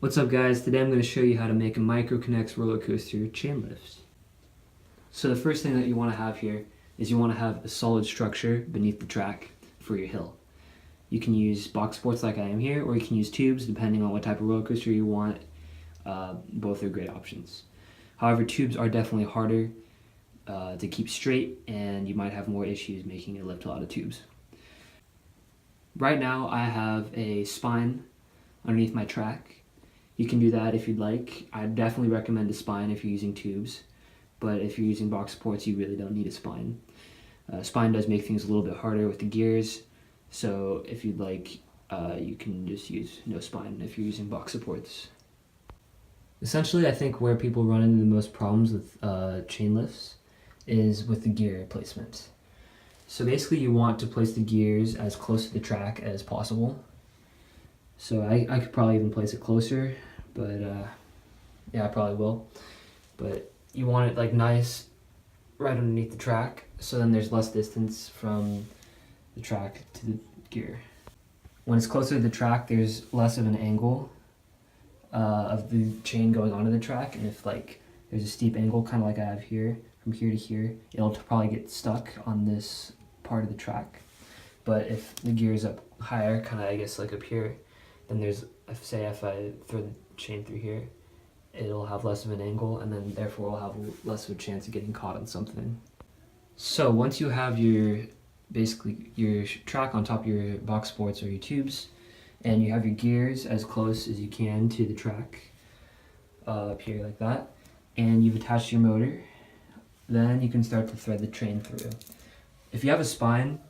What's up guys, today I'm going to show you how to make a micro knex roller coaster chain lift. So the first thing that you want to have here is you want to have a solid structure beneath the track for your hill. You can use box sports like I am here, or you can use tubes depending on what type of roller coaster you want. Both are great options. However, tubes are definitely harder to keep straight, and you might have more issues making it lift out of tubes. Right now I have a spine underneath my track. You can do that if you'd like. I definitely recommend a spine if you're using tubes, but if you're using box supports, you really don't need a spine. Spine does make things a little bit harder with the gears, so if you'd like, you can just use no spine if you're using box supports. Essentially, I think where people run into the most problems with chain lifts is with the gear placement. So basically you want to place the gears as close to the track as possible. So I could probably even place it closer, but yeah, I probably will. But you want it like nice right underneath the track, so then there's less distance from the track to the gear. When it's closer to the track, there's less of an angle of the chain going onto the track, and if like there's a steep angle, kind of like I have here, from here to here, it'll probably get stuck on this part of the track. But if the gear is up higher, kind of I guess like up here, then there's, say if I throw the chain through here, it'll have less of an angle, and then therefore it'll have less of a chance of getting caught on something. So once you have basically your track on top of your box sports or your tubes, and you have your gears as close as you can to the track, up here like that, and you've attached your motor, then you can start to thread the chain through. If you have a spine,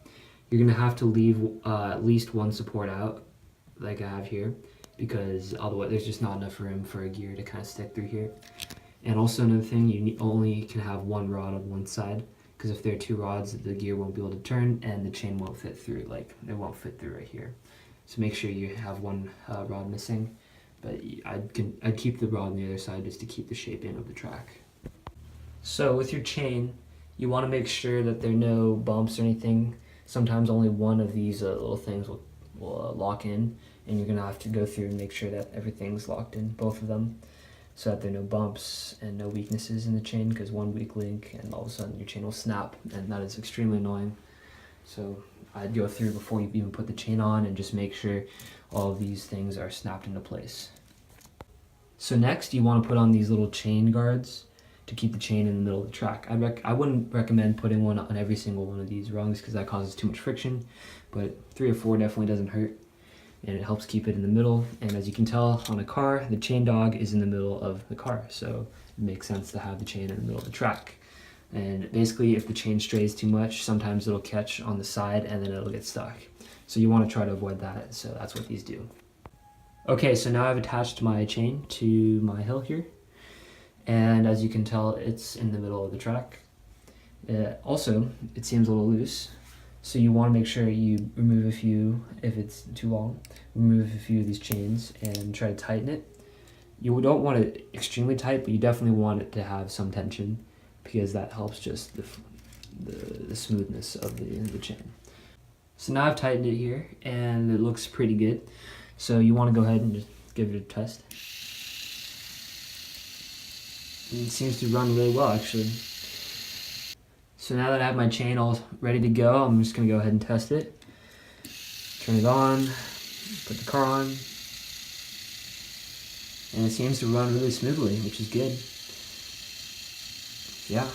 you're gonna have to leave at least one support out, like I have here, because otherwise there's just not enough room for a gear to kind of stick through here. And also another thing, you only can have one rod on one side, because if there are two rods, the gear won't be able to turn and the chain won't fit through, like it won't fit through right here. So make sure you have one rod missing, but I'd keep the rod on the other side just to keep the shape in of the track. So with your chain, you want to make sure that there are no bumps or anything. Sometimes only one of these little things will lock in, and you're gonna have to go through and make sure that everything's locked in, both of them, so that there are no bumps and no weaknesses in the chain, because one weak link and all of a sudden your chain will snap, and that is extremely annoying. So I'd go through before you even put the chain on and just make sure all of these things are snapped into place. So next you want to put on these little chain guards to keep the chain in the middle of the track. I wouldn't recommend putting one on every single one of these rungs because that causes too much friction, but 3 or 4 definitely doesn't hurt, and it helps keep it in the middle. And as you can tell on a car, the chain dog is in the middle of the car, so it makes sense to have the chain in the middle of the track. And basically if the chain strays too much, sometimes it'll catch on the side and then it'll get stuck. So you want to try to avoid that, so that's what these do. Okay, so now I've attached my chain to my hill here, and as you can tell, it's in the middle of the track. Also, it seems a little loose, so you want to make sure you remove a few, if it's too long, remove a few of these chains and try to tighten it. You don't want it extremely tight, but you definitely want it to have some tension, because that helps just the smoothness of the chain. So now I've tightened it here, and it looks pretty good. So you want to go ahead and just give it a test. And it seems to run really well, actually. So now that I have my chain all ready to go, I'm just going to go ahead and test it. Turn it on, put the car on, and it seems to run really smoothly, which is good. Yeah.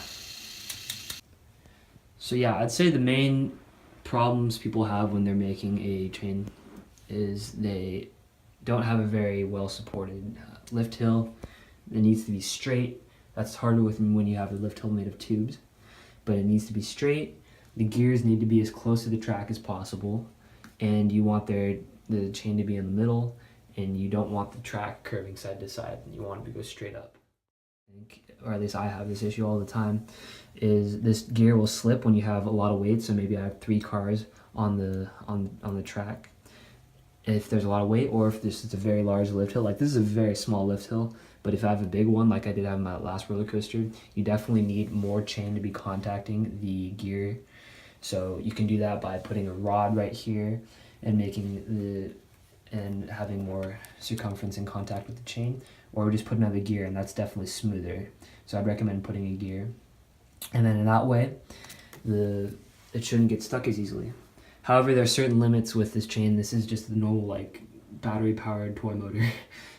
So yeah, I'd say the main problems people have when they're making a chain is they don't have a very well supported lift hill. It needs to be straight. That's harder when you have a lift hill made of tubes, but it needs to be straight. The gears need to be as close to the track as possible, and you want the chain to be in the middle, and you don't want the track curving side to side. You want it to go straight up. Or at least I have this issue all the time, is this gear will slip when you have a lot of weight. So maybe I have 3 cars on the track. If there's a lot of weight, or if this is a very large lift hill, like this is a very small lift hill, but if I have a big one, like I did have in my last roller coaster, you definitely need more chain to be contacting the gear. So you can do that by putting a rod right here and making and having more circumference in contact with the chain, or just put another gear, and that's definitely smoother. So I'd recommend putting a gear. And then in that way, it shouldn't get stuck as easily. However, there are certain limits with this chain. This is just the normal like battery powered toy motor.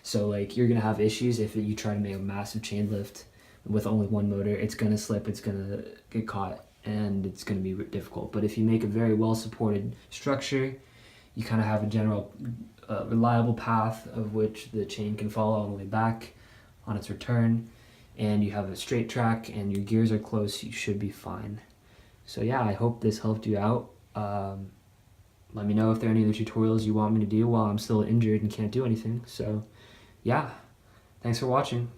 So like you're gonna have issues if you try to make a massive chain lift with only one motor. It's gonna slip, it's gonna get caught, and it's gonna be difficult. But if you make a very well supported structure, you kind of have a general reliable path of which the chain can follow all the way back on its return, and you have a straight track and your gears are close, you should be fine. So yeah, I hope this helped you out. Let me know if there are any other tutorials you want me to do while I'm still injured and can't do anything. So yeah, thanks for watching.